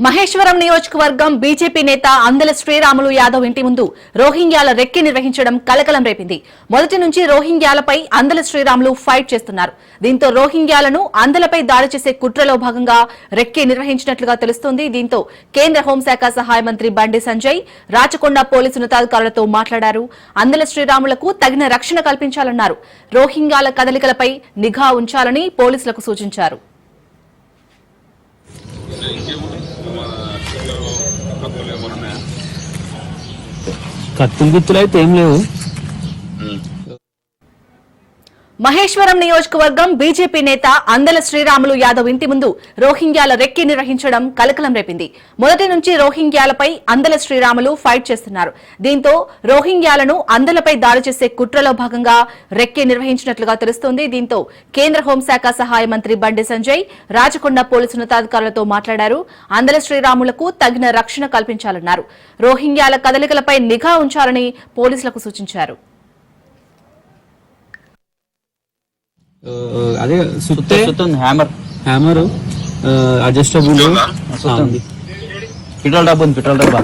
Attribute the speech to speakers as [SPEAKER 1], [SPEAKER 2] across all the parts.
[SPEAKER 1] మహేశ్వరం నియోజకవర్గం బీజేపీ నేత అందెల శ్రీరాములు యాదవ్ ఇంటి ముందు రోహింగ్యాల రెక్కి నిర్వహించడం కలకలం రేపింది. మొదటి నుంచి రోహింగ్యాలపై అందెల శ్రీరాములు ఫైట్ చేస్తున్నారు. దీంతో రోహింగ్యాలను అందెలపై దాడి చేసే కుట్రలో భాగంగా రెక్కి నిర్వహించినట్లుగా తెలుస్తోంది. దీంతో కేంద్ర హోంశాఖ సహాయ మంత్రి బండి సంజయ్ రాచకొండ పోలీసు ఉన్నతాధికారులతో మాట్లాడారు. అందెల శ్రీరాములకు తగిన రక్షణ కల్పించాలన్నారు. రోహింగ్యాల కదలికలపై నిఘా ఉంచాలని పోలీసులకు సూచించారు.
[SPEAKER 2] కత్తులు గిత్తులు అయితే ఏం లేవు.
[SPEAKER 1] మహేశ్వరం నియోజకవర్గం బీజేపీ నేత అందెల శ్రీరాములు యాదవ్ ఇంటి ముందు రోహింగ్యాల రెక్కి నిర్వహించడం కలకలం రేపింది. మొదటి నుంచి రోహింగ్యాలపై అందెల శ్రీరాములు ఫైట్ చేస్తున్నారు. దీంతో రోహింగ్యాలను అందెలపై దాడి చేసే కుట్రలో భాగంగా రెక్కి నిర్వహించినట్లుగా తెలుస్తోంది. దీంతో కేంద్ర హోంశాఖ సహాయ మంత్రి బండి సంజయ్ రాచకొండ పోలీసు ఉన్నతాధికారులతో మాట్లాడారు. అందెల శ్రీరాములకు తగిన రక్షణ కల్పించాలన్నారు. రోహింగ్యాల కదలికలపై నిఘా ఉంచాలని పోలీసులకు సూచించారు.
[SPEAKER 2] అదే సుత్తే హ్యామర్ అడ్జస్టబుల్ పెట్రోల్ డబ్బా ఉంది. పెట్రోల్ డబ్బా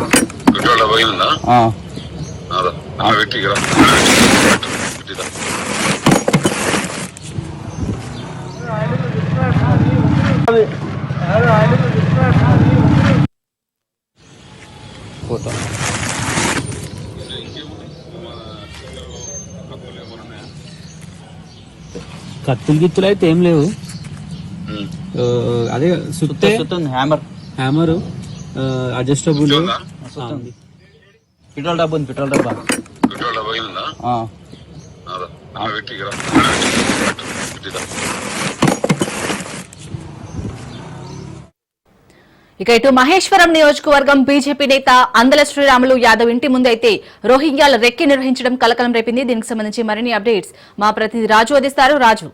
[SPEAKER 2] కత్తులు గిత్తులు అయితే ఏం లేవు. అదే సుత్తే హ్యామర్ అడ్జస్టబుల్ పెట్రోల్ డబ్బా ఉంది. పెట్రోల్ డబ్బా
[SPEAKER 1] ఇక ఇటు మహేశ్వరం నియోజకవర్గం బీజేపీ నేత అందెల శ్రీరాములు యాదవ్ ఇంటి ముందైతే రోహింగ్యాల రెక్కి నిర్వహించడం కలకలం రేపింది. దీనికి సంబంధించి మరిన్ని అప్డేట్స్ మా ప్రతినిధి రాజు అందిస్తారు. రాజు,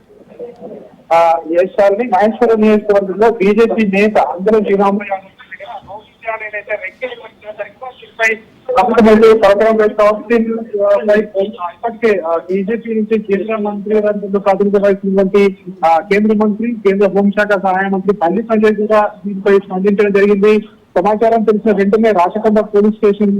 [SPEAKER 3] మహేశ్వరం నియోజకవర్గంలో బీజేపీ నేత అందెల శ్రీరాములు యాదవ్ ఇప్పటికే బీజేపీ నుంచి కేంద్ర మంత్రి ప్రాతినిధ్యం వహిస్తున్నటువంటి కేంద్ర మంత్రి, కేంద్ర హోంశాఖ సహాయ మంత్రి బండి సంజయ్ కూడా దీనిపై స్పందించడం జరిగింది. సమాచారం తెలిసిన వెంటనే రాచకొండ పోలీస్ స్టేషన్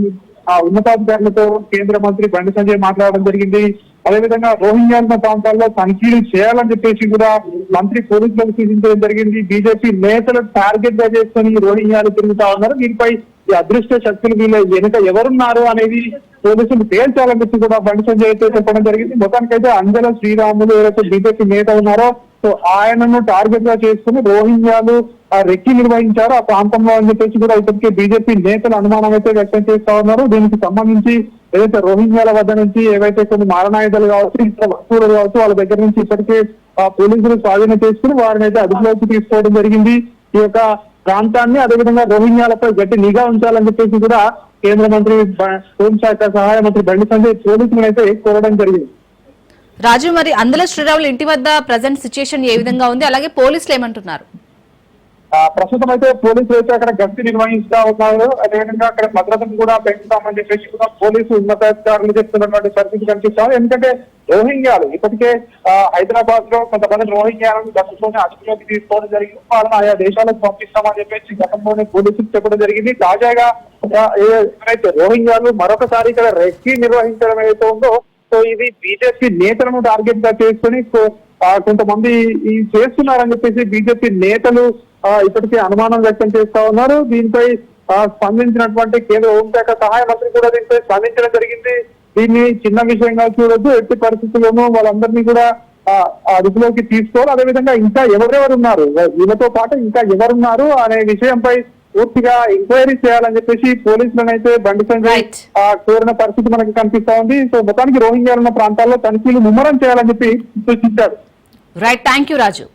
[SPEAKER 3] ఉన్నతాధికారులతో కేంద్ర మంత్రి బండి సంజయ్ మాట్లాడడం జరిగింది. అదేవిధంగా రోహింగ్యాల ప్రాంతాల్లో తనిఖీలు చేయాలని చెప్పేసి కూడా మంత్రి పోలీసులకు సూచించడం జరిగింది. బీజేపీ నేతలు టార్గెట్ గా చేసుకుని రోహింగ్యాలు తిరుగుతా ఉన్నారు. దీనిపై ఈ అదృష్ట శక్తులు వీళ్ళ వెనుక ఎవరున్నారు అనేది పోలీసులు తేల్చాలని చెప్పి కూడా బండి సంజయ్ అయితే చెప్పడం జరిగింది. మొత్తానికైతే అందెల శ్రీరాములు ఎవరైతే బీజేపీ నేత ఉన్నారో సో ఆయనను టార్గెట్ గా చేసుకుని రోహింగ్యాలు రెక్కి నిర్వహించారు ఆ ప్రాంతంలో అని చెప్పేసి కూడా ఇప్పటికే బీజేపీ నేతలు అనుమానం అయితే వ్యక్తం చేస్తా ఉన్నారు. దీనికి సంబంధించి ఏదైతే రోహింగ్యాల వద్ద నుంచి ఏవైతే కొన్ని మారణాయుధాలు కావచ్చు, ఇతర వస్తువులు కావచ్చు వాళ్ళ దగ్గర నుంచి ఇప్పటికే పోలీసులు స్వాధీనం చేసుకుని వారిని అయితే అదుపులోకి తీసుకోవడం జరిగింది. ఈ యొక్క ప్రాంతాన్ని అదేవిధంగా రోహింగ్యాలపై గట్టి నిఘా ఉంచాలని చెప్పేసి కూడా కేంద్ర మంత్రి హోంశాఖ సహాయ మంత్రి బండి సంజయ్ పోలీసులను అయితే కోరడం జరిగింది.
[SPEAKER 1] రాజు, మరి అందెల శ్రీరాములు ఇంటి వద్ద ప్రజెంట్ సిచ్యుయేషన్ ఏ విధంగా ఉంది, అలాగే పోలీసులు ఏమంటున్నారు?
[SPEAKER 3] ప్రస్తుతం అయితే పోలీసులు అయితే అక్కడ గస్తీ నిర్వహిస్తా ఉన్నారు. అదేవిధంగా అక్కడ భద్రతను కూడా పెంచుతామని చెప్పేసి కూడా పోలీసు ఉన్నతాధికారులు చెప్తున్నటువంటి పరిస్థితి కనిపిస్తారు. ఎందుకంటే రోహింగ్యాలు ఇప్పటికే హైదరాబాద్ లో కొంతమంది రోహింగ్యాలను గతంలోనే అదుపులోకి తీసుకోవడం జరిగింది. వాళ్ళని ఆయా దేశాలకు పంపిస్తామని చెప్పేసి గతంలోనే పోలీసులు చెప్పడం జరిగింది. తాజాగా ఎవరైతే రోహింగ్యాలు మరొకసారి ఇక్కడ రెక్కి నిర్వహించడం ఏదైతే ఉందో సో ఇది బీజేపీ నేతలను టార్గెట్ గా చేసుకుని కొంతమంది చేస్తున్నారని చెప్పేసి బీజేపీ నేతలు ఇప్పటికే అనుమానం వ్యక్తం చేస్తా ఉన్నారు. దీనిపై స్పందించినటువంటి కేంద్ర హోంశాఖ సహాయ మంత్రి కూడా దీనిపై స్పందించడం జరిగింది. దీన్ని చిన్న విషయంగా చూడొద్దు, ఎట్టి పరిస్థితుల్లోనూ వాళ్ళందరినీ కూడా అదుపులోకి తీసుకోవాలి. అదేవిధంగా ఇంకా ఎవరెవరు ఉన్నారు, వీళ్ళతో పాటు ఇంకా ఎవరున్నారు అనే విషయంపై పూర్తిగా ఎంక్వైరీ చేయాలని చెప్పేసి పోలీసులను అయితే బండి సంజయ్ కోరిన పరిస్థితి మనకి కనిపిస్తా ఉంది. సో మొత్తానికి రోహింగ్యాలు ఉన్న ప్రాంతాల్లో తనిఖీలు ముమ్మరం చేయాలని చెప్పి సూచించారు.
[SPEAKER 1] Right, thank you Raju.